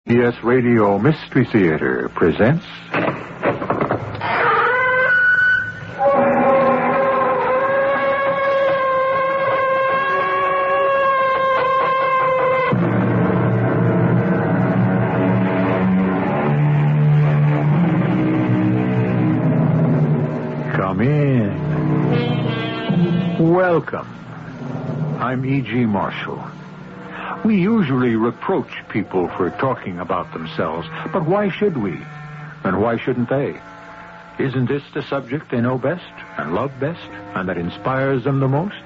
CBS Radio Mystery Theater presents... Come in. Welcome. I'm E.G. Marshall. We usually reproach people for talking about themselves, but why should we? And why shouldn't they? Isn't this the subject they know best and love best and that inspires them the most?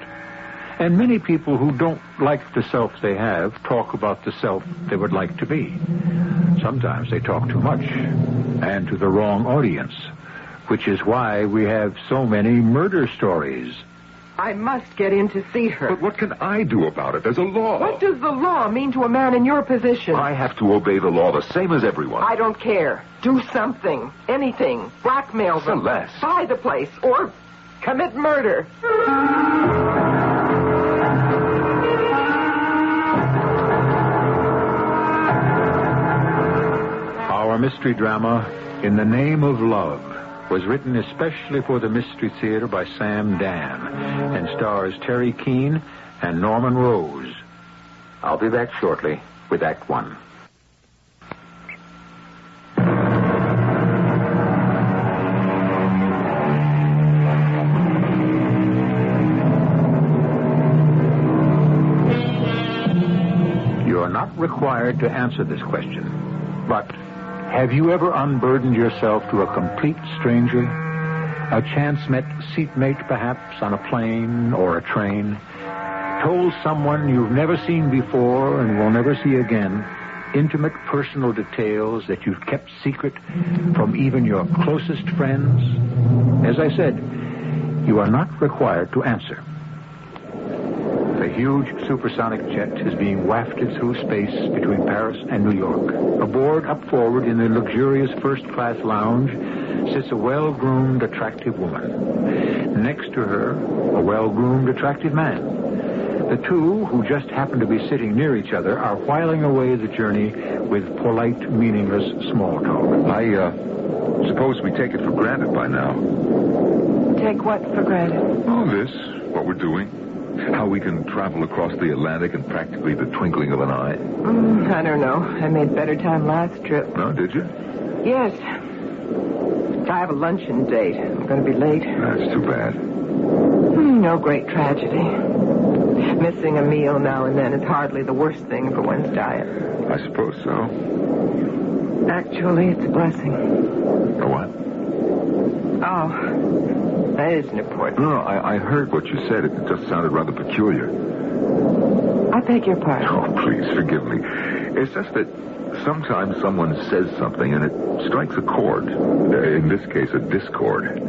And many people who don't like the self they have talk about the self they would like to be. Sometimes they talk too much and to the wrong audience, which is why we have so many murder stories. I must get in to see her. But what can I do about it? There's a law. What does the law mean to a man in your position? I have to obey the law the same as everyone. I don't care. Do something. Anything. Blackmail them. Celeste. Buy the place. Or commit murder. Our mystery drama, In the Name of Love, was written especially for the Mystery Theater by Sam Dan and stars Terry Keane and Norman Rose. I'll be back shortly with Act One. You're not required to answer this question, but have you ever unburdened yourself to a complete stranger? A chance-met seatmate, perhaps, on a plane or a train? Told someone you've never seen before and will never see again intimate personal details that you've kept secret from even your closest friends? As I said, you are not required to answer. A huge supersonic jet is being wafted through space between Paris and New York. Aboard, up forward, in the luxurious first-class lounge, sits a well-groomed, attractive woman. Next to her, a well-groomed, attractive man. The two, who just happen to be sitting near each other, are whiling away the journey with polite, meaningless small talk. I suppose we take it for granted by now. Take what for granted? Oh, this, what we're doing. How we can travel across the Atlantic in practically the twinkling of an eye. I don't know. I made better time last trip. No, did you? Yes. I have a luncheon date. I'm going to be late. That's too bad. No great tragedy. Missing a meal now and then is hardly the worst thing for one's diet. I suppose so. Actually, it's a blessing. A what? Oh, that isn't important. No, I heard what you said. It just sounded rather peculiar. I beg your pardon. Oh, please, forgive me. It's just that sometimes someone says something and it strikes a chord. In this case, a discord.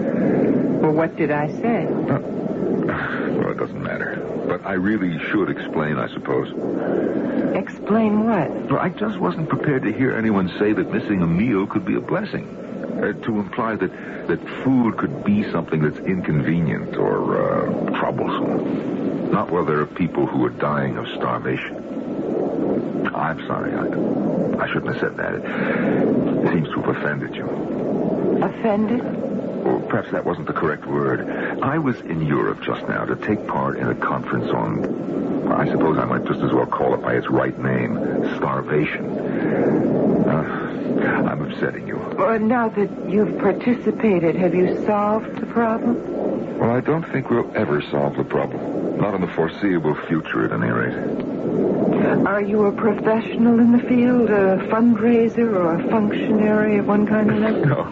Well, what did I say? Well, it doesn't matter. But I really should explain, I suppose. Explain what? Well, I just wasn't prepared to hear anyone say that missing a meal could be a blessing. To imply that food could be something that's inconvenient or troublesome. Not while there are people who are dying of starvation. I'm sorry. I shouldn't have said that. It seems to have offended you. Offended? Or perhaps that wasn't the correct word. I was in Europe just now to take part in a conference on, I suppose I might just as well call it by its right name, starvation. I'm upsetting you. Well, now that you've participated, have you solved the problem? Well, I don't think we'll ever solve the problem. Not in the foreseeable future, at any rate. Are you a professional in the field, a fundraiser or a functionary of one kind or another? No.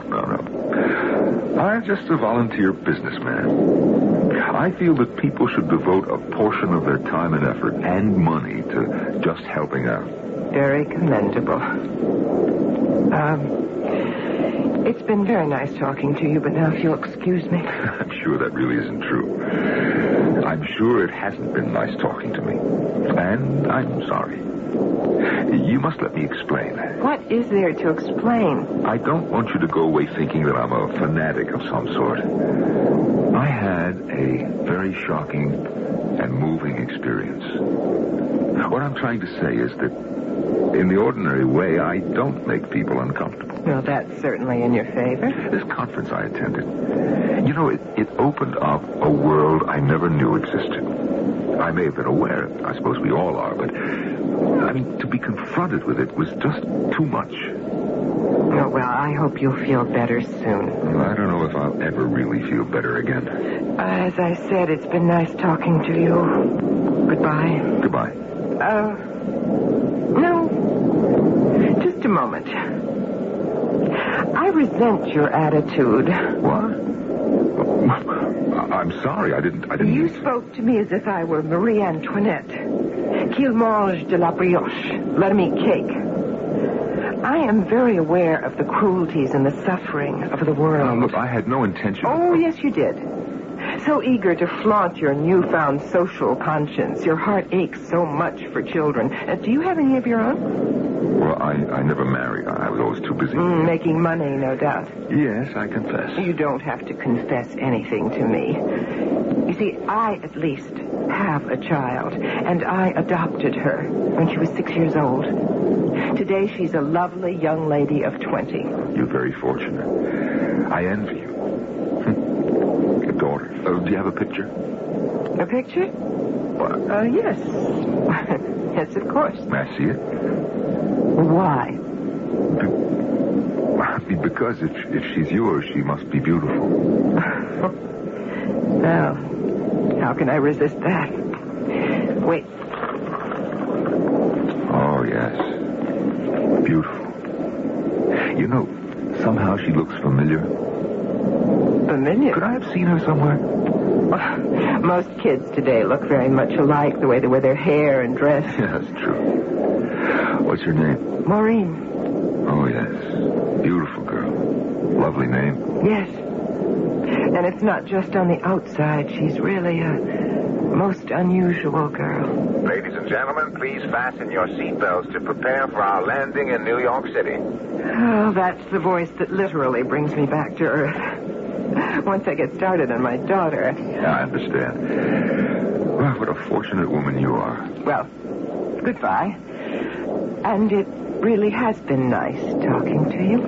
I'm just a volunteer businessman. I feel that people should devote a portion of their time and effort and money to just helping out. Very commendable. It's been very nice talking to you, but now if you'll excuse me. I'm sure that really isn't true. I'm sure it hasn't been nice talking to me. And I'm sorry. You must let me explain. What is there to explain? I don't want you to go away thinking that I'm a fanatic of some sort. I had a very shocking and moving experience. What I'm trying to say is that In the ordinary way, I don't make people uncomfortable. Well, that's certainly in your favor. This conference I attended, you know, it opened up a world I never knew existed. I may have been aware, I suppose we all are, but, I mean, to be confronted with it was just too much. Oh, well, I hope you'll feel better soon. Well, I don't know if I'll ever really feel better again. As I said, it's been nice talking to you. Goodbye. Goodbye. No. Just a moment. I resent your attitude. What? I'm sorry, I didn't... You spoke to me as if I were Marie Antoinette. Qu'il mange de la brioche. Let him eat cake. I am very aware of the cruelties and the suffering of the world. Look, I had no intention... Oh, yes, you did. So eager to flaunt your newfound social conscience. Your heart aches so much for children. Do you have any of your own? Well, I never married. I was always too busy. Making money, no doubt. Yes, I confess. You don't have to confess anything to me. You see, I at least have a child, and I adopted her when she was 6 years old. Today, she's a lovely young lady of 20. You're very fortunate. I envy you. A daughter. Do you have a picture? A picture? What? Yes. Yes, of course. May I see it? Why? Because if she's yours, she must be beautiful. Well, how can I resist that? Wait. Oh, yes. Beautiful. You know, somehow she looks familiar. Familiar? Could I have seen her somewhere? Most kids today look very much alike, the way they wear their hair and dress. Yeah, that's true. What's your name? Maureen. Oh, yes. Beautiful girl. Lovely name. Yes. And it's not just on the outside. She's really a most unusual girl. Ladies and gentlemen, please fasten your seatbelts to prepare for our landing in New York City. Oh, that's the voice that literally brings me back to Earth. Once I get started on my daughter. Yeah, I understand. Well, what a fortunate woman you are. Well, goodbye. And it really has been nice talking to you.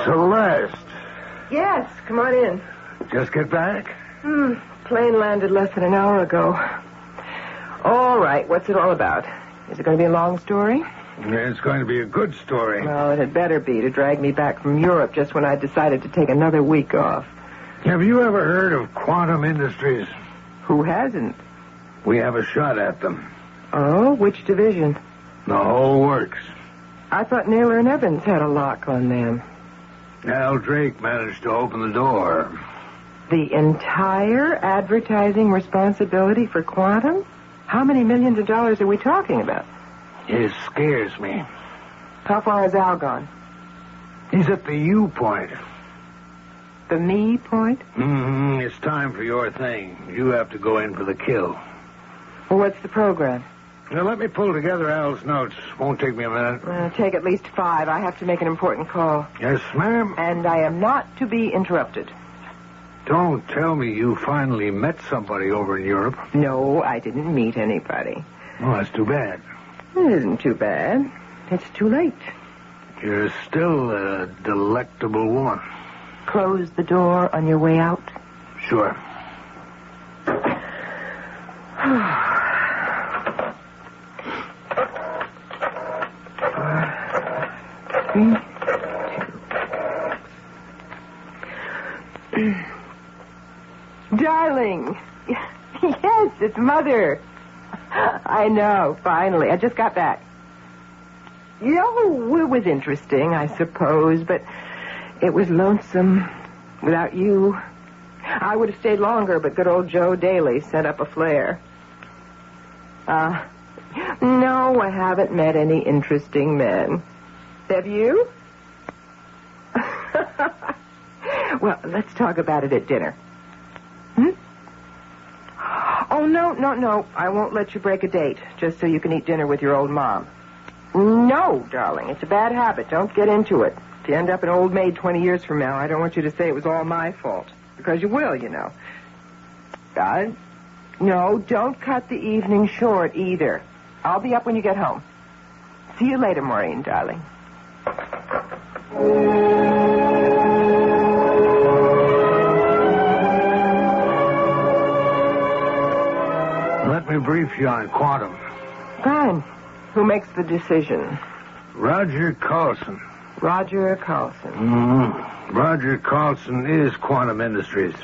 Celeste. Yes, come on in. Just get back? Plane landed less than an hour ago. All right, what's it all about? Is it going to be a long story? It's going to be a good story. Well, it had better be to drag me back from Europe just when I decided to take another week off. Have you ever heard of Quantum Industries? Who hasn't? We have a shot at them. Oh, which division? The whole works. I thought Naylor and Evans had a lock on them. Al Drake managed to open the door. The entire advertising responsibility for Quantum? How many millions of dollars are we talking about? It scares me. How far has Al gone? He's at the U point. The me point? It's time for your thing. You have to go in for the kill. Well, what's the program? Now, let me pull together Al's notes. Won't take me a minute. Take at least 5. I have to make an important call. Yes, ma'am. And I am not to be interrupted. Don't tell me you finally met somebody over in Europe. No, I didn't meet anybody. Well, that's too bad. It isn't too bad. It's too late. You're still a delectable woman. Close the door on your way out. Sure. Darling. Yes, it's Mother. I know, finally. I just got back. You know, it was interesting, I suppose, but it was lonesome without you. I would have stayed longer, but good old Joe Daly set up a flare. No, I haven't met any interesting men. Have you? Well, let's talk about it at dinner. Oh, no. I won't let you break a date just so you can eat dinner with your old mom. No, darling. It's a bad habit. Don't get into it. you end up an old maid 20 years from now, I don't want you to say it was all my fault. Because you will, you know. No, don't cut the evening short either. I'll be up when you get home. See you later, Maureen, darling. Let me brief you on quantum. Fine. Who makes the decision? Roger Carlson. Roger Carlson. Mm-hmm. Roger Carlson is Quantum Industries.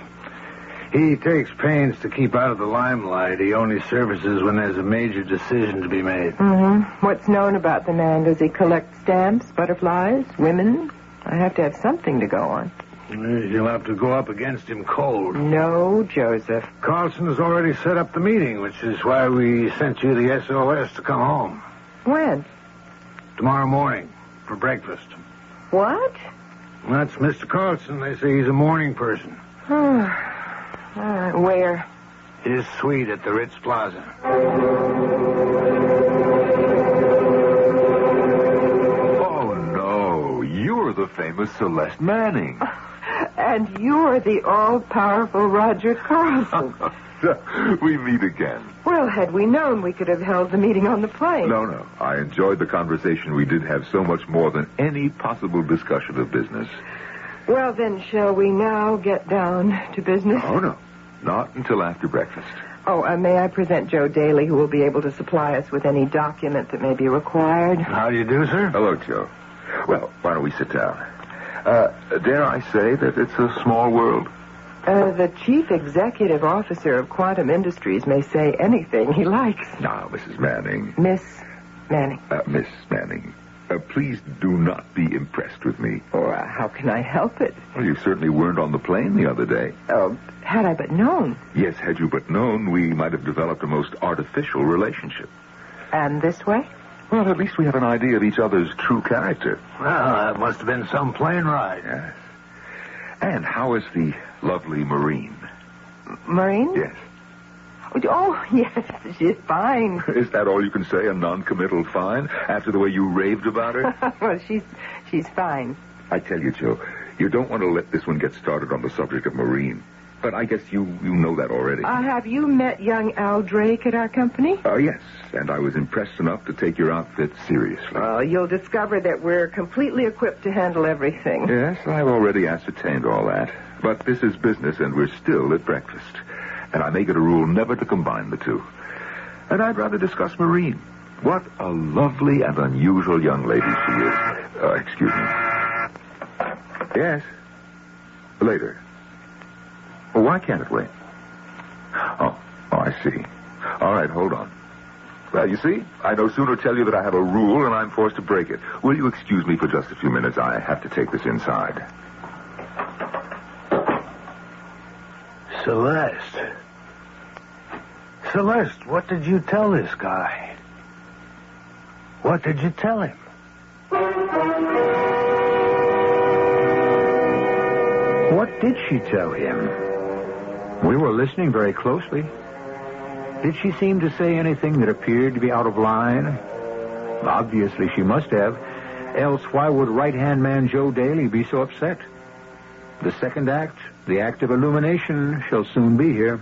He takes pains to keep out of the limelight. He only surfaces when there's a major decision to be made. Mm-hmm. What's known about the man? Does he collect stamps, butterflies, women? I have to have something to go on. You'll have to go up against him cold. No, Joseph. Carlson has already set up the meeting, which is why we sent you the SOS to come home. When? Tomorrow morning, for breakfast. What? That's Mr. Carlson. They say he's a morning person. All right, where? His suite at the Ritz Plaza. Oh, no. You're the famous Celeste Manning. And you're the all-powerful Roger Carlson. We meet again. Well, had we known, we could have held the meeting on the plane. No. I enjoyed the conversation. We did have so much more than any possible discussion of business. Well, then, shall we now get down to business? Oh, no. Not until after breakfast. Oh, may I present Joe Daly, who will be able to supply us with any document that may be required? How do you do, sir? Hello, Joe. Well, why don't we sit down? Dare I say that it's a small world? The chief executive officer of Quantum Industries may say anything he likes. Now, Mrs. Manning. Miss Manning. Miss Manning, please do not be impressed with me. Or how can I help it? Well, you certainly weren't on the plane the other day. Oh, had I but known. Yes, had you but known, we might have developed a most artificial relationship. And this way? Well, at least we have an idea of each other's true character. Well, that must have been some plane ride. Yes. And how is the lovely Marine? Marine? Yes. Oh, yes, she's fine. Is that all you can say, a non-committal fine, after the way you raved about her? Well, she's fine. I tell you, Joe, you don't want to let this one get started on the subject of Marine. But I guess you know that already. Have you met young Al Drake at our company? Yes, and I was impressed enough to take your outfit seriously. Well, you'll discover that we're completely equipped to handle everything. Yes, I've already ascertained all that. But this is business, and we're still at breakfast. And I make it a rule never to combine the two. And I'd rather discuss Marine. What a lovely and unusual young lady she is. Excuse me. Yes. Later. Well, why can't it wait? Oh, I see. All right, hold on. Well, you see, I no sooner tell you that I have a rule and I'm forced to break it. Will you excuse me for just a few minutes? I have to take this inside. Celeste. Celeste, what did you tell this guy? What did you tell him? What did she tell him? We were listening very closely. Did she seem to say anything that appeared to be out of line? Obviously she must have. Else why would right-hand man Joe Daly be so upset? The second act, the act of illumination, shall soon be here.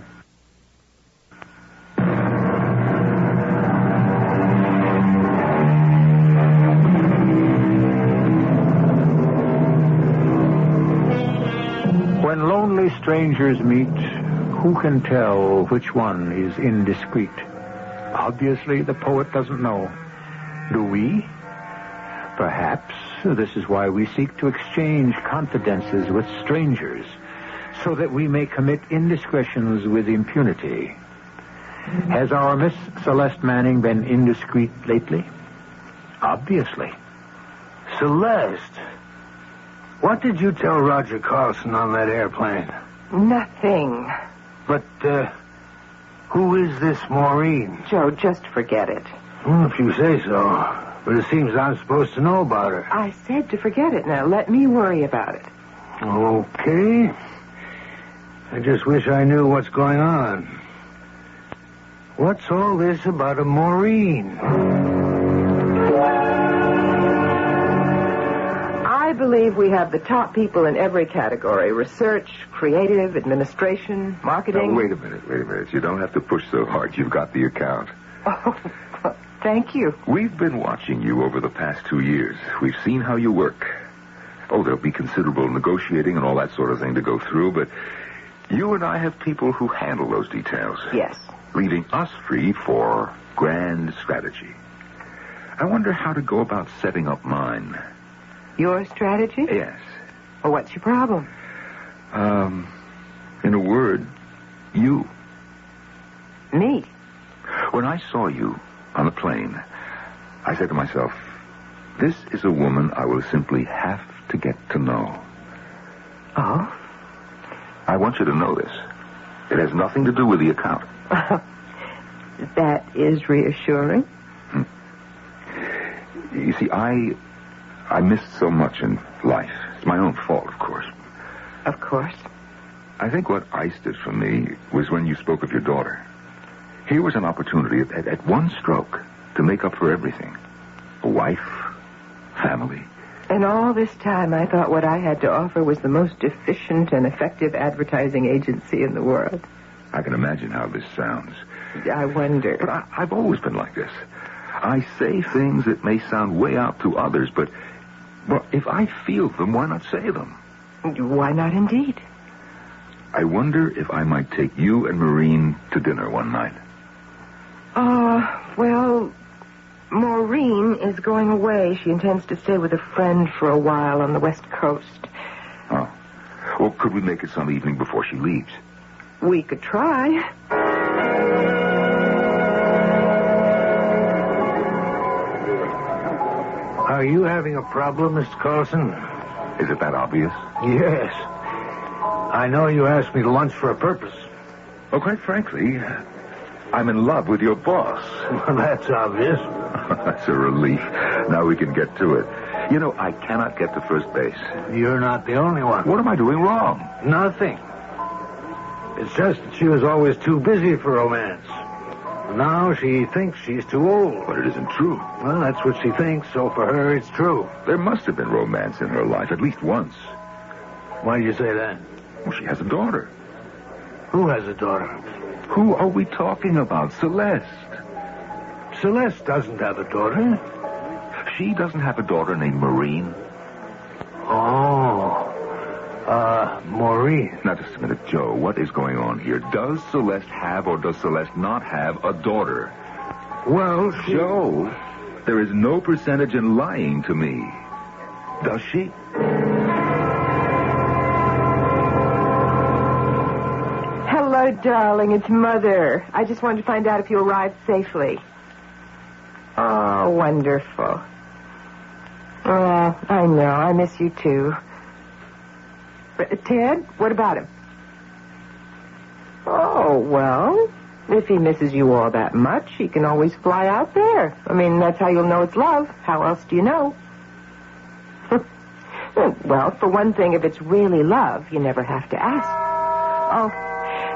When lonely strangers meet, who can tell which one is indiscreet? Obviously, the poet doesn't know. Do we? Perhaps this is why we seek to exchange confidences with strangers, so that we may commit indiscretions with impunity. Has our Miss Celeste Manning been indiscreet lately? Obviously. Celeste, what did you tell Roger Carlson on that airplane? Nothing. But, who is this Maureen? Joe, just forget it. Well, if you say so. But it seems I'm supposed to know about her. I said to forget it. Now, let me worry about it. Okay. I just wish I knew what's going on. What's all this about a Maureen? I believe believe we have the top people in every category. Research, creative, administration, marketing. Now, wait a minute. You don't have to push so hard. You've got the account. Oh, thank you. We've been watching you over the past 2 years. We've seen how you work. Oh, there'll be considerable negotiating and all that sort of thing to go through, but you and I have people who handle those details. Yes. Leaving us free for grand strategy. I wonder how to go about setting up mine. Your strategy? Yes. Well, what's your problem? In a word, you. Me? When I saw you on the plane, I said to myself, this is a woman I will simply have to get to know. Oh? I want you to know this. It has nothing to do with the account. That is reassuring. You see, I missed so much in life. It's my own fault, of course. Of course. I think what iced it for me was when you spoke of your daughter. Here was an opportunity at one stroke to make up for everything. A wife, family. And all this time, I thought what I had to offer was the most efficient and effective advertising agency in the world. I can imagine how this sounds. I wonder. But I've always been like this. I say things that may sound way out to others, but, well, if I feel them, why not say them? Why not indeed? I wonder if I might take you and Maureen to dinner one night. Well, Maureen is going away. She intends to stay with a friend for a while on the West Coast. Oh. Well, could we make it some evening before she leaves? We could try. Are you having a problem, Mr. Carlson? Is it that obvious? Yes. I know you asked me to lunch for a purpose. Well, quite frankly, I'm in love with your boss. Well, that's obvious. That's a relief. Now we can get to it. You know, I cannot get to first base. You're not the only one. What am I doing wrong? Nothing. It's just that she was always too busy for romance. Now she thinks she's too old. But it isn't true. Well, that's what she thinks, so for her it's true. There must have been romance in her life, at least once. Why do you say that? Well, she has a daughter. Who has a daughter? Who are we talking about? Celeste. Celeste doesn't have a daughter. She doesn't have a daughter named Maureen. Maureen. Now, just a minute, Joe. What is going on here? Does Celeste have or does Celeste not have a daughter? Well, Joe, there is no percentage in lying to me. Does she? Hello, darling. It's Mother. I just wanted to find out if you arrived safely. Oh, wonderful. I know. I miss you, too. But, Ted, what about him? Oh, well, if he misses you all that much, he can always fly out there. I mean, that's how you'll know it's love. How else do you know? Well, for one thing, if it's really love, you never have to ask. Oh,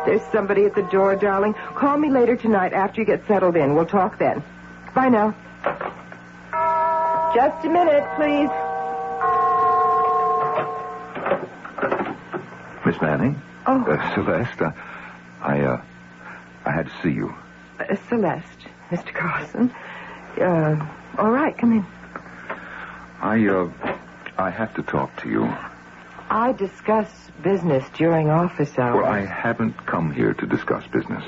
there's somebody at the door, darling. Call me later tonight after you get settled in. We'll talk then. Bye now. Just a minute, please. Miss Manning? Oh. Celeste, I had to see you. Celeste, Mr. Carlson. All right, come in. I have to talk to you. I discuss business during office hours. Well, I haven't come here to discuss business.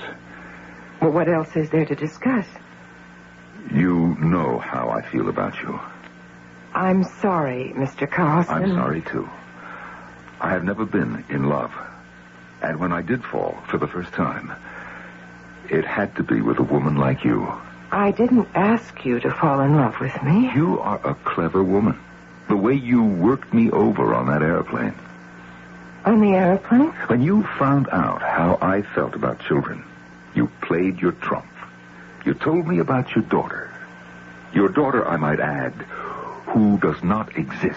Well, what else is there to discuss? You know how I feel about you. I'm sorry, Mr. Carlson. I'm sorry, too. I have never been in love. And when I did fall for the first time, it had to be with a woman like you. I didn't ask you to fall in love with me. You are a clever woman. The way you worked me over on that airplane. On the airplane? When you found out how I felt about children, you played your trump. You told me about your daughter. Your daughter, I might add, who does not exist.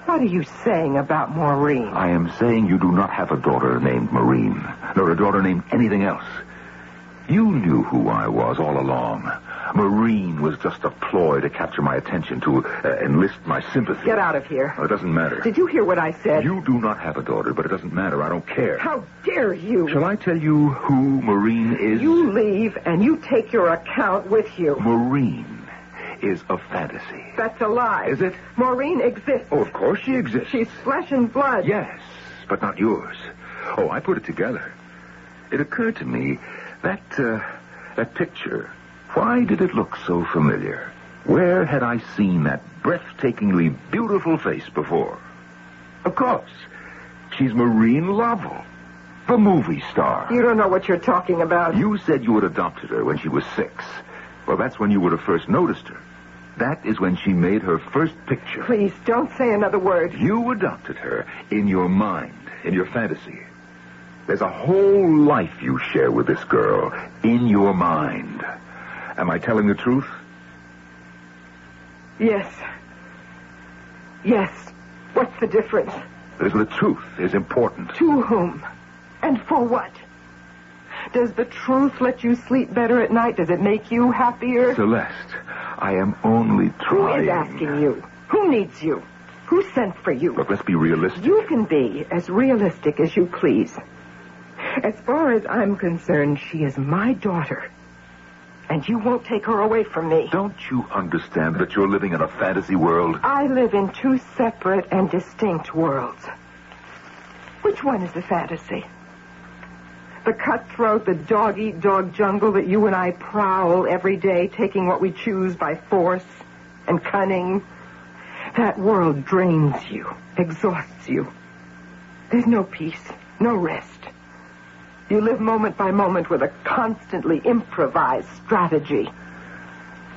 What are you saying about Maureen? I am saying you do not have a daughter named Maureen, nor a daughter named anything else. You knew who I was all along. Maureen was just a ploy to capture my attention, to enlist my sympathy. Get out of here. Well, it doesn't matter. Did you hear what I said? You do not have a daughter, but it doesn't matter. I don't care. How dare you? Shall I tell you who Maureen is? You leave, and you take your account with you. Maureen is a fantasy. That's a lie. Is it? Maureen exists. Oh, of course she exists. She's flesh and blood. Yes, but not yours. Oh, I put it together. It occurred to me that picture, why did it look so familiar? Where had I seen that breathtakingly beautiful face before? Of course. She's Maureen Lovell, the movie star. You don't know what you're talking about. You said you had adopted her when she was 6. Well, that's when you would have first noticed her. That is when she made her first picture. Please, don't say another word. You adopted her in your mind, in your fantasy. There's a whole life you share with this girl in your mind. Am I telling the truth? Yes. Yes. What's the difference? The truth is important. To whom? And for what? Does the truth let you sleep better at night? Does it make you happier? Celeste, I am only trying. Who is asking you? Who needs you? Who sent for you? Look, let's be realistic. You can be as realistic as you please. As far as I'm concerned, she is my daughter. And you won't take her away from me. Don't you understand that you're living in a fantasy world? I live in 2 separate and distinct worlds. Which one is the fantasy? The cutthroat, the dog-eat-dog jungle that you and I prowl every day, taking what we choose by force and cunning. That world drains you, exhausts you. There's no peace, no rest. You live moment by moment with a constantly improvised strategy.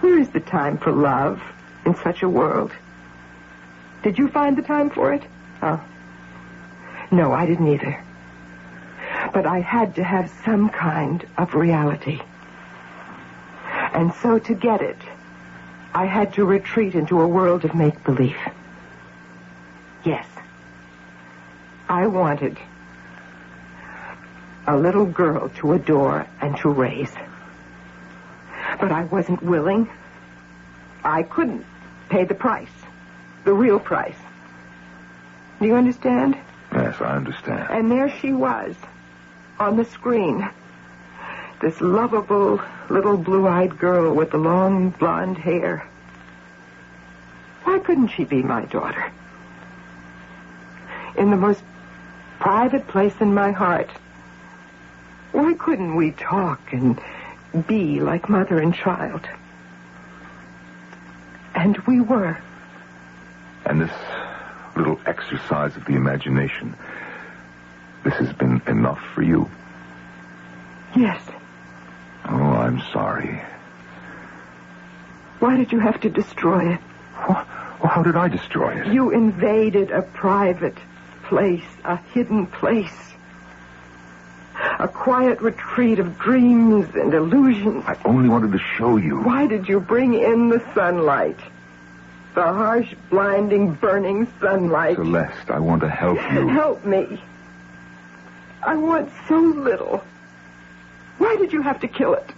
Where is the time for love in such a world? Did you find the time for it? Oh. No, I didn't either. But I had to have some kind of reality. And so to get it, I had to retreat into a world of make-believe. Yes. I wanted a little girl to adore and to raise. But I wasn't willing. I couldn't pay the price. The real price. Do you understand? Yes, I understand. And there she was, on the screen. This lovable little blue-eyed girl with the long blonde hair. Why couldn't she be my daughter? In the most private place in my heart, why couldn't we talk and be like mother and child? And we were. And this little exercise of the imagination, this has been enough for you? Yes. Oh, I'm sorry. Why did you have to destroy it? Well, how did I destroy it? You invaded a private place, a hidden place. A quiet retreat of dreams and illusions. I only wanted to show you. Why did you bring in the sunlight? The harsh, blinding, burning sunlight. Celeste, I want to help you. Help me. I want so little. Why did you have to kill it?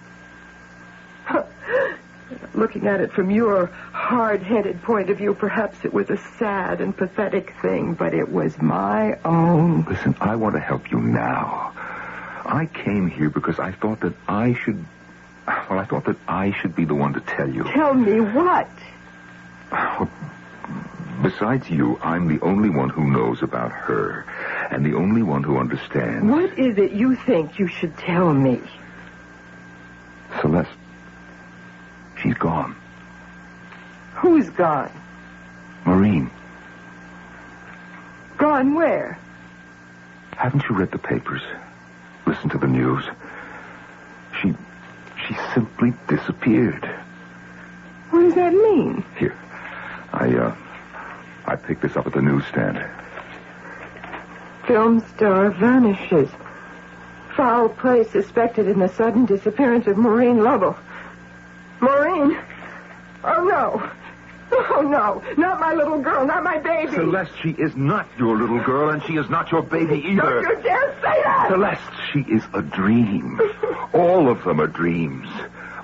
Looking at it from your hard-headed point of view, perhaps it was a sad and pathetic thing, but it was my own. Listen, I want to help you now. I came here because I thought that I should be the one to tell you. Tell me what? Besides you, I'm the only one who knows about her, and the only one who understands. What is it you think you should tell me? Celeste, she's gone. Who's gone? Maureen. Gone where? Haven't you read the papers? Listen to the news. She simply disappeared. What does that mean? Here, I picked this up at the newsstand. Film star vanishes. Foul play suspected in the sudden disappearance of Maureen Lovell. Maureen? Oh, no. Oh, no. Not my little girl. Not my baby. Celeste, she is not your little girl, and she is not your baby either. Don't you dare say that! Celeste, she is a dream. All of them are dreams.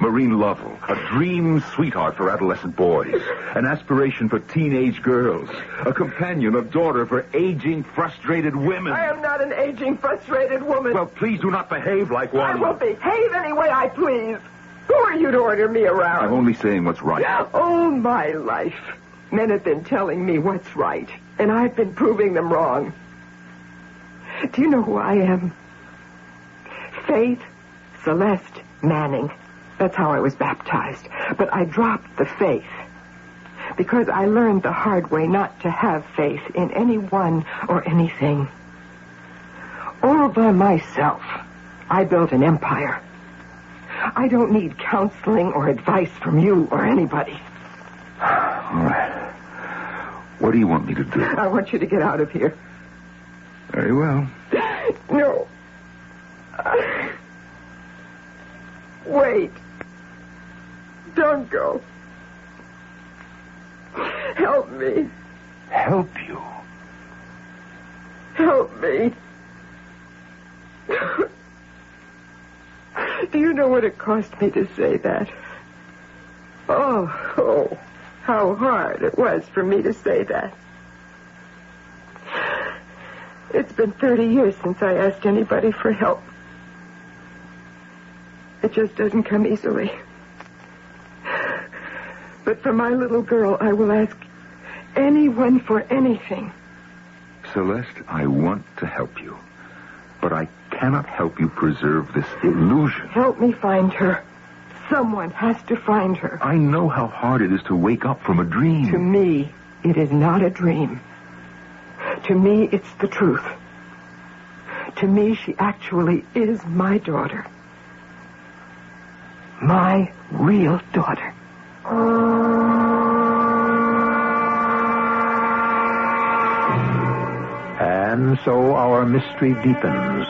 Maureen Lovell, a dream sweetheart for adolescent boys, an aspiration for teenage girls, a companion, a daughter for aging, frustrated women. I am not an aging, frustrated woman. Well, please do not behave like one. I will behave any way I please. Who are you to order me around? I'm only saying what's right. All my life, men have been telling me what's right, and I've been proving them wrong. Do you know who I am? Faith Celeste Manning. That's how I was baptized. But I dropped the faith because I learned the hard way not to have faith in anyone or anything. All by myself, I built an empire. I don't need counseling or advice from you or anybody. All right. What do you want me to do? I want you to get out of here. Very well. No. Wait. Don't go. Help me. Help you? Help me. Do you know what it cost me to say that? Oh, how hard it was for me to say that. It's been 30 years since I asked anybody for help. It just doesn't come easily. But for my little girl, I will ask anyone for anything. Celeste, I want to help you. But I cannot help you preserve this illusion. Help me find her. Someone has to find her. I know how hard it is to wake up from a dream. To me, it is not a dream. To me, it's the truth. To me, she actually is my daughter. My real daughter. And so our mystery deepens.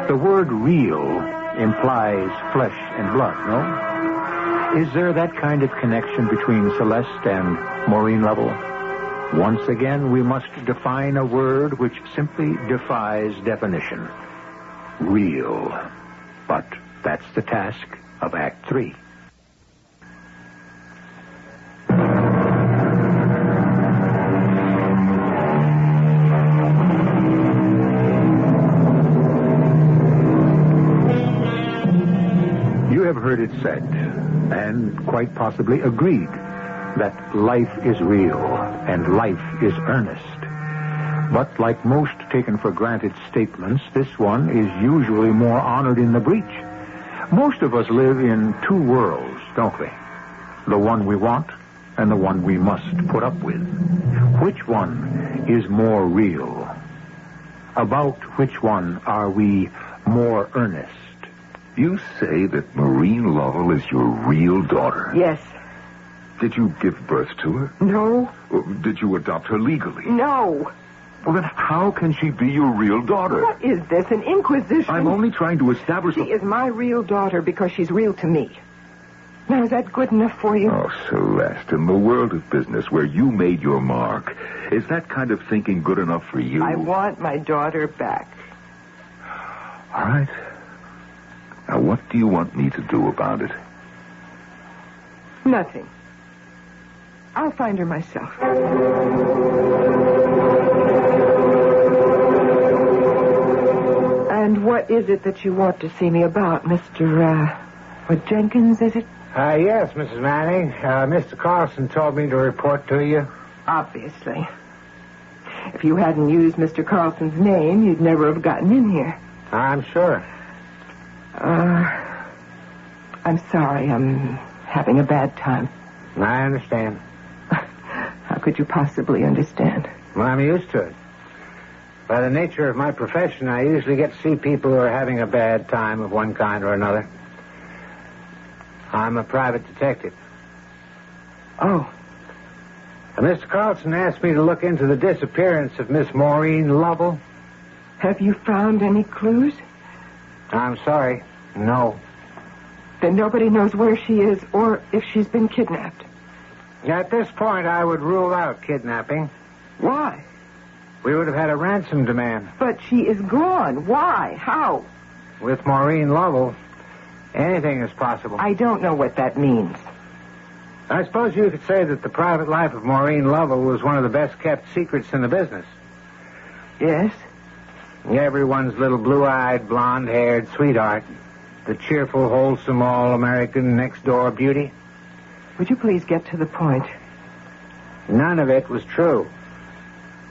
The word real implies flesh and blood, no? Is there that kind of connection between Celeste and Maureen Lovell? Once again, we must define a word which simply defies definition. Real. But that's the task of Act 3. You have heard it said, and quite possibly agreed, that life is real and life is earnest. But like most taken for granted statements, this one is usually more honored in the breach. Most of us live in two worlds, don't we? The one we want and the one we must put up with. Which one is more real? About which one are we more earnest? You say that Maureen Lovell is your real daughter? Yes. Did you give birth to her? No. Did you adopt her legally? No. Well, then how can she be your real daughter? What is this, an inquisition? I'm only trying to establish... She is my real daughter because she's real to me. Now, is that good enough for you? Oh, Celeste, in the world of business where you made your mark, is that kind of thinking good enough for you? I want my daughter back. All right. Now, what do you want me to do about it? Nothing. I'll find her myself. And what is it that you want to see me about, Mr. What, Jenkins, is it? Yes, Mrs. Manning. Mr. Carlson told me to report to you. Obviously. If you hadn't used Mr. Carlson's name, you'd never have gotten in here. I'm sure. I'm sorry. I'm having a bad time. I understand. How could you possibly understand? Well, I'm used to it. By the nature of my profession, I usually get to see people who are having a bad time of one kind or another. I'm a private detective. Oh. Mr. Carlson asked me to look into the disappearance of Miss Maureen Lovell. Have you found any clues? I'm sorry. No. Then nobody knows where she is or if she's been kidnapped. At this point, I would rule out kidnapping. Why? We would have had a ransom demand. But she is gone. Why? How? With Maureen Lovell, Anything is possible. I don't know what that means. I suppose you could say that the private life of Maureen Lovell was one of the best-kept secrets in the business. Yes? Everyone's little blue-eyed, blonde-haired sweetheart. The cheerful, wholesome, all-American next-door beauty. Would you please get to the point? None of it was true.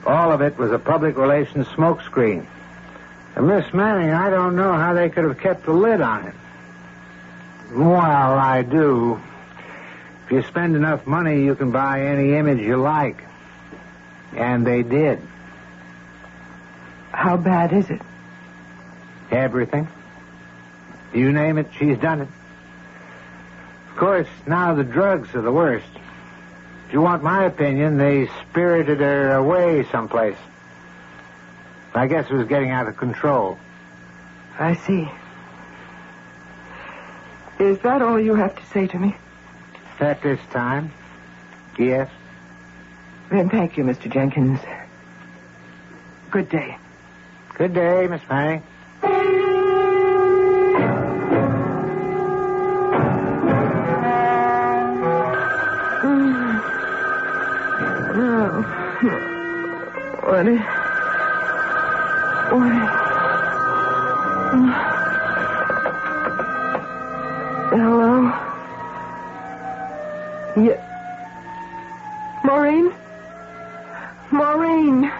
All of it was a public relations smokescreen. And Miss Manning, I don't know how they could have kept the lid on it. Well, I do. If you spend enough money, you can buy any image you like. And they did. How bad is it? Everything. You name it, she's done it. Of course, now the drugs are the worst. If you want my opinion, they spirited her away someplace. I guess it was getting out of control. I see. Is that all you have to say to me? At this time, yes. Then thank you, Mr. Jenkins. Good day. Good day, Miss Manning. Hello? Maureen? Maureen?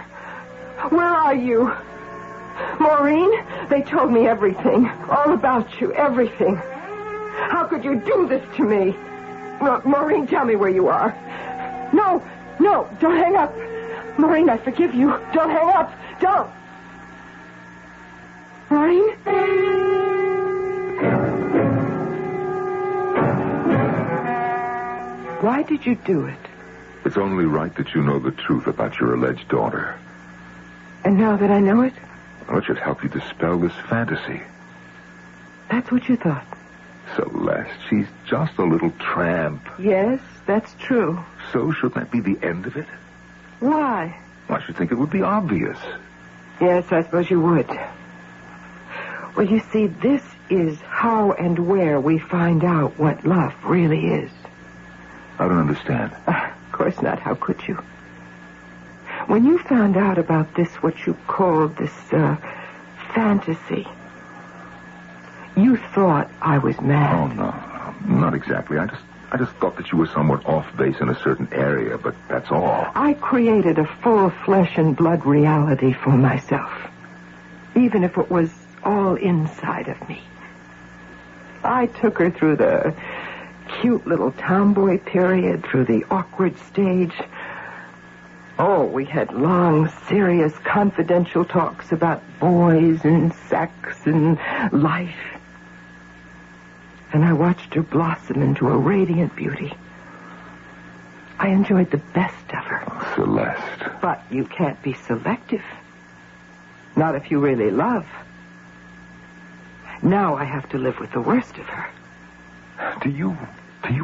Where are you? Maureen? They told me everything. All about you. Everything. How could you do this to me? Maureen, tell me where you are. No, don't hang up. Maureen, I forgive you. Don't hang up. Don't. Maureen? Why did you do it? It's only right that you know the truth about your alleged daughter. And now that I know it? Well, it should help you dispel this fantasy. That's what you thought? Celeste, she's just a little tramp. Yes, that's true. So shouldn't that be the end of it? Why? I should think it would be obvious. Yes, I suppose you would. Well, you see, this is how and where we find out what love really is. I don't understand. Of course not. How could you? When you found out about this, what you called this, fantasy, you thought I was mad. Oh, no. Not exactly. I just thought that you were somewhat off base in a certain area, but that's all. I created a full flesh and blood reality for myself, even if it was all inside of me. I took her through the cute little tomboy period, through the awkward stage. Oh, we had long, serious, confidential talks about boys and sex and life. And I watched her blossom into a radiant beauty. I enjoyed the best of her. Celeste. But you can't be selective. Not if you really love. Now I have to live with the worst of her. Do you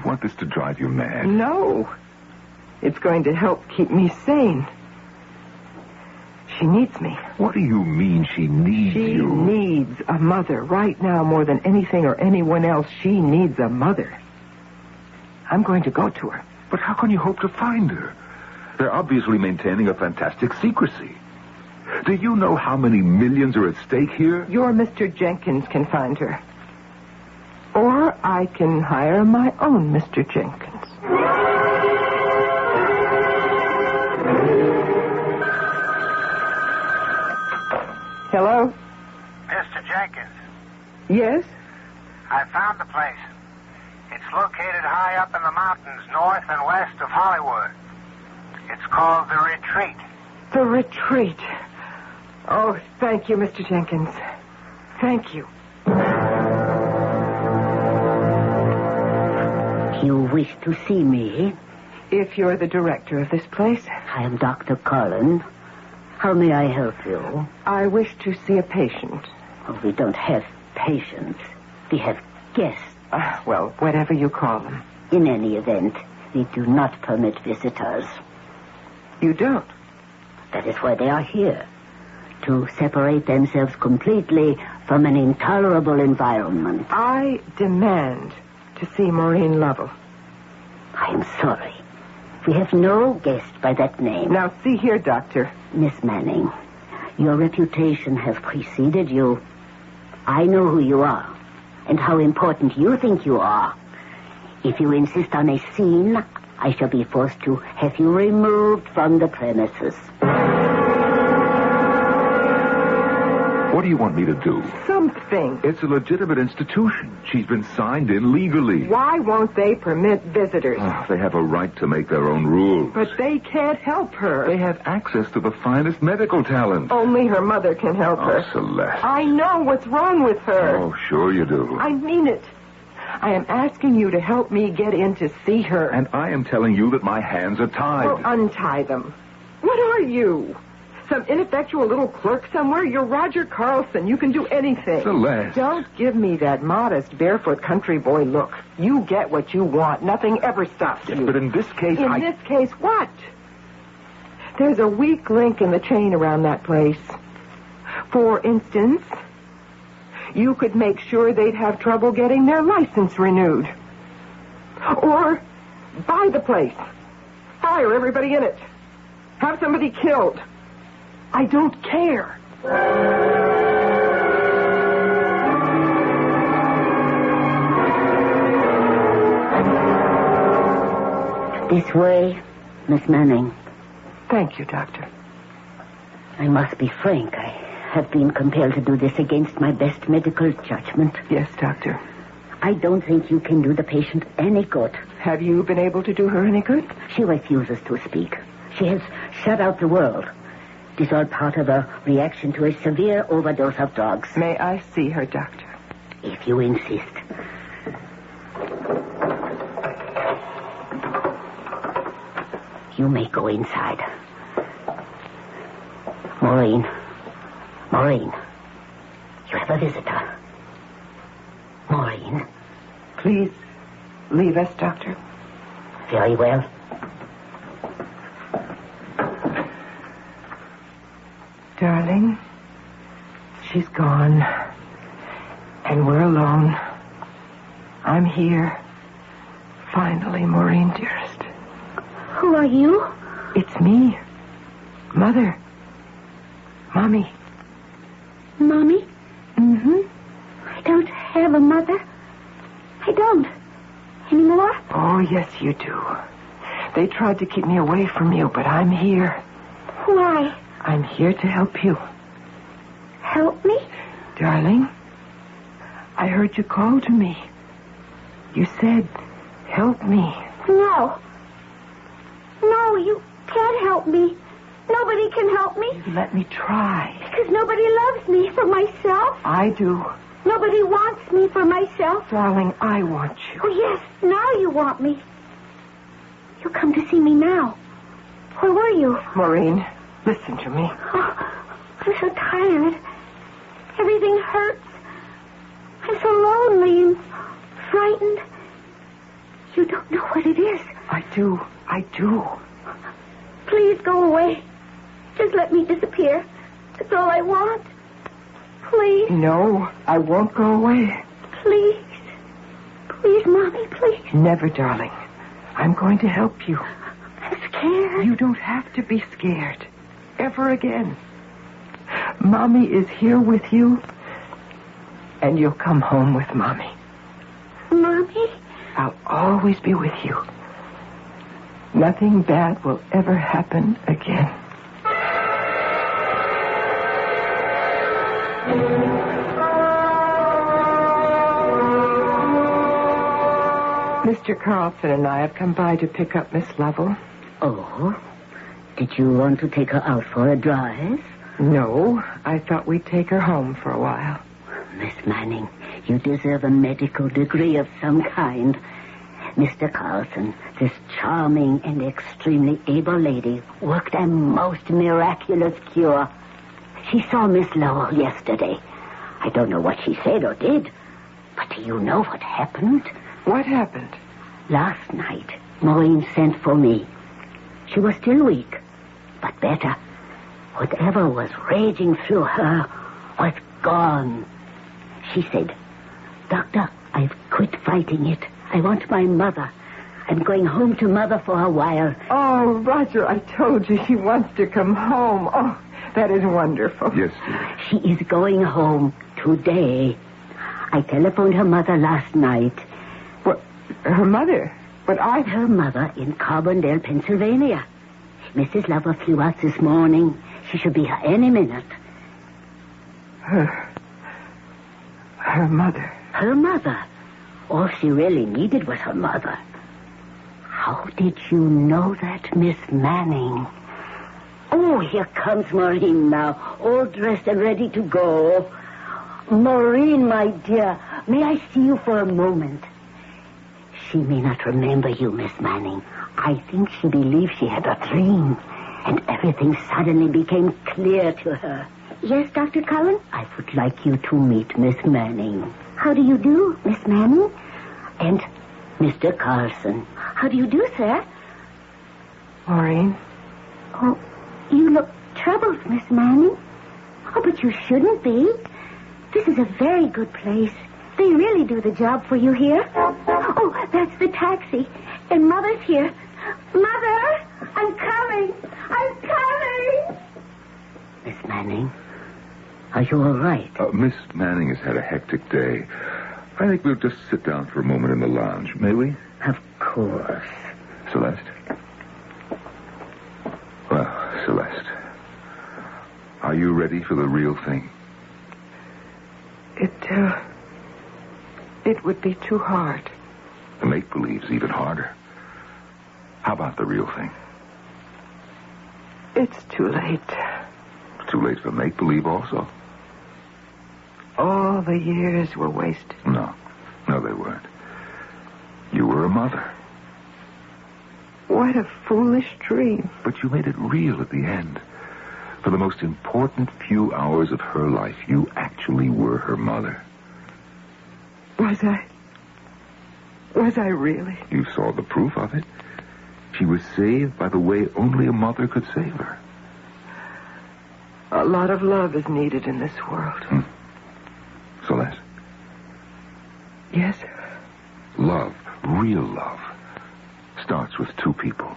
want this to drive you mad? No. It's going to help keep me sane. She needs me. What do you mean she needs you? She needs a mother. Right now, more than anything or anyone else, she needs a mother. I'm going to go to her. But how can you hope to find her? They're obviously maintaining a fantastic secrecy. Do you know how many millions are at stake here? Your Mr. Jenkins can find her. Or I can hire my own Mr. Jenkins. Hello? Mr. Jenkins. Yes? I found the place. It's located high up in the mountains north and west of Hollywood. It's called The Retreat. The Retreat. Oh, thank you, Mr. Jenkins. Thank you. You wish to see me? If you're the director of this place. I am Dr. Cullen. How may I help you? I wish to see a patient. Oh, we don't have patients. We have guests. Well, whatever you call them. In any event, we do not permit visitors. You don't? That is why they are here. To separate themselves completely from an intolerable environment. I demand to see Maureen Lovell. I am sorry. We have no guest by that name. Now, see here, Doctor. Miss Manning, your reputation has preceded you. I know who you are and how important you think you are. If you insist on a scene, I shall be forced to have you removed from the premises. What do you want me to do? Something. It's a legitimate institution. She's been signed in legally. Why won't they permit visitors? Oh, they have a right to make their own rules. But they can't help her. They have access to the finest medical talent. Only her mother can help her. Oh, Celeste. I know what's wrong with her. Oh, sure you do. I mean it. I am asking you to help me get in to see her. And I am telling you that my hands are tied. Well, untie them. What are you? Some ineffectual little clerk somewhere? You're Roger Carlson. You can do anything. Celeste. Don't give me that modest, barefoot country boy look. You get what you want. Nothing ever stops you. But in this case, In this case, what? There's a weak link in the chain around that place. For instance, you could make sure they'd have trouble getting their license renewed. Or buy the place. Fire everybody in it. Have somebody killed. I don't care. This way, Miss Manning. Thank you, Doctor. I must be frank. I have been compelled to do this against my best medical judgment. Yes, Doctor. I don't think you can do the patient any good. Have you been able to do her any good? She refuses to speak. She has shut out the world. It is all part of a reaction to a severe overdose of drugs. May I see her, Doctor? If you insist. You may go inside. Maureen. Maureen. You have a visitor. Maureen. Please leave us, Doctor. Very well. Darling, she's gone. And we're alone. I'm here. Finally, Maureen, dearest. Who are you? It's me. Mother. Mommy. Mommy? Mm-hmm. I don't have a mother. I don't. Anymore? Oh, yes, you do. They tried to keep me away from you, but I'm here. Why? I'm here to help you. Help me? Darling, I heard you call to me. You said, help me. No. No, you can't help me. Nobody can help me. You let me try. Because nobody loves me for myself. I do. Nobody wants me for myself. Darling, I want you. Oh, yes, now you want me. You come to see me now. Where were you? Maureen, listen to me. Oh, I'm so tired. Everything hurts. I'm so lonely and frightened. You don't know what it is. I do. I do. Please go away. Just let me disappear. That's all I want. Please. No, I won't go away. Please. Please, Mommy, please. Never, darling. I'm going to help you. I'm scared. You don't have to be scared. Ever again. Mommy is here with you, and you'll come home with Mommy. Mommy? I'll always be with you. Nothing bad will ever happen again. Mr. Carlson and I have come by to pick up Miss Lovell. Oh? Did you want to take her out for a drive? No, I thought we'd take her home for a while. Miss Manning, you deserve a medical degree of some kind. Mr. Carlson, this charming and extremely able lady, worked a most miraculous cure. She saw Miss Lowell yesterday. I don't know what she said or did, but do you know what happened? What happened? Last night, Maureen sent for me. She was still weak, but better. Whatever was raging through her was gone. She said, "Doctor, I've quit fighting it. I want my mother. I'm going home to Mother for a while." Oh, Roger, I told you she wants to come home. Oh, that is wonderful. Yes, dear. She is going home today. I telephoned her mother last night. What? Her mother? But Her mother in Carbondale, Pennsylvania. Mrs. Lover flew out this morning. She should be here any minute. Her mother. Her mother. All she really needed was her mother. How did you know that, Miss Manning? Oh, here comes Maureen now, all dressed and ready to go. Maureen, my dear, may I see you for a moment? She may not remember you, Miss Manning. I think she believes she had a dream, and everything suddenly became clear to her. Yes, Dr. Cullen? I would like you to meet Miss Manning. How do you do, Miss Manning? And Mr. Carlson. How do you do, sir? Maureen? Oh, you look troubled, Miss Manning. Oh, but you shouldn't be. This is a very good place. They really do the job for you here. Oh, that's the taxi. And Mother's here. Mother, I'm coming. I'm coming. Miss Manning, are you all right? Miss Manning has had a hectic day. I think we'll just sit down for a moment in the lounge, may we? Of course. Celeste? Well, Celeste, are you ready for the real thing? It would be too hard. The make-believe's even harder. How about the real thing? It's too late. Too late for make-believe also? All the years were wasted. No, they weren't. You were a mother. What a foolish dream. But you made it real at the end. For the most important few hours of her life, you actually were her mother. Was I really? You saw the proof of it. She was saved by the way only a mother could save her. A lot of love is needed in this world. Celeste? Yes? Love, real love, starts with two people.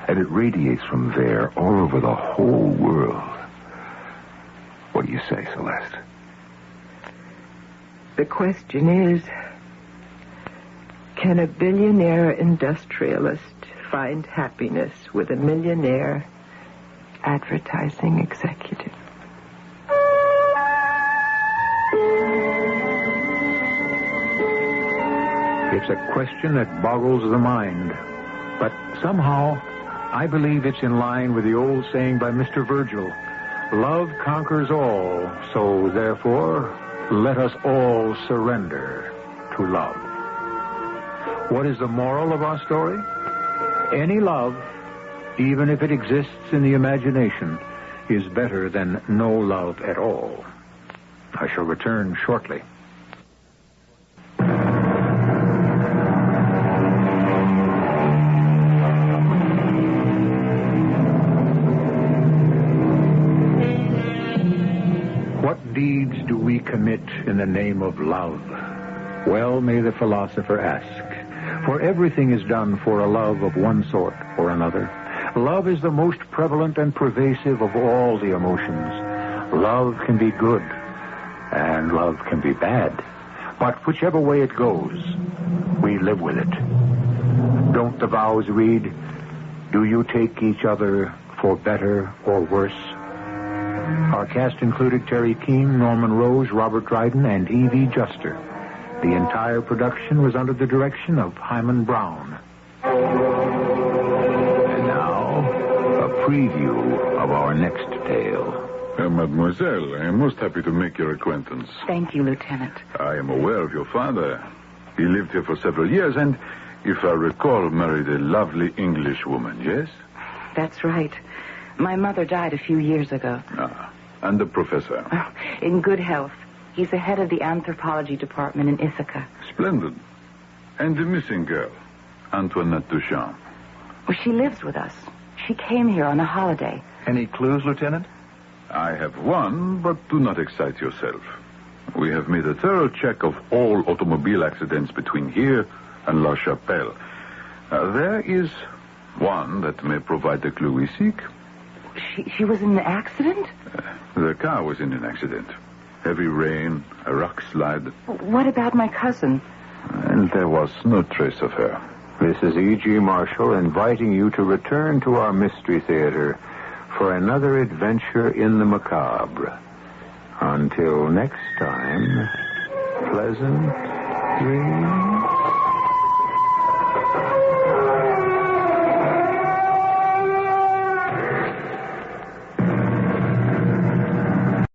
And it radiates from there all over the whole world. What do you say, Celeste? The question is, can a billionaire industrialist find happiness with a millionaire advertising executive? It's a question that boggles the mind. But somehow, I believe it's in line with the old saying by Mr. Virgil, love conquers all, so therefore, let us all surrender to love. What is the moral of our story? Any love, even if it exists in the imagination, is better than no love at all. I shall return shortly. What deeds do we commit in the name of love? Well may the philosopher ask. For everything is done for a love of one sort or another. Love is the most prevalent and pervasive of all the emotions. Love can be good, and love can be bad. But whichever way it goes, we live with it. Don't the vows read, do you take each other for better or worse? Our cast included Terry Keane, Norman Rose, Robert Dryden, and E.V. Juster. The entire production was under the direction of Hyman Brown. And now, a preview of our next tale. Mademoiselle, I am most happy to make your acquaintance. Thank you, Lieutenant. I am aware of your father. He lived here for several years and, if I recall, married a lovely English woman, yes? That's right. My mother died a few years ago. And the professor? In good health. He's the head of the anthropology department in Ithaca. Splendid. And the missing girl, Antoinette Duchamp? Well, she lives with us. She came here on a holiday. Any clues, Lieutenant? I have one, but do not excite yourself. We have made a thorough check of all automobile accidents between here and La Chapelle. There is one that may provide the clue we seek. She was in an accident? The car was in an accident. Heavy rain, a rock slide. What about my cousin? And there was no trace of her. This is E.G. Marshall inviting you to return to our Mystery Theater for another adventure in the macabre. Until next time, pleasant dreams.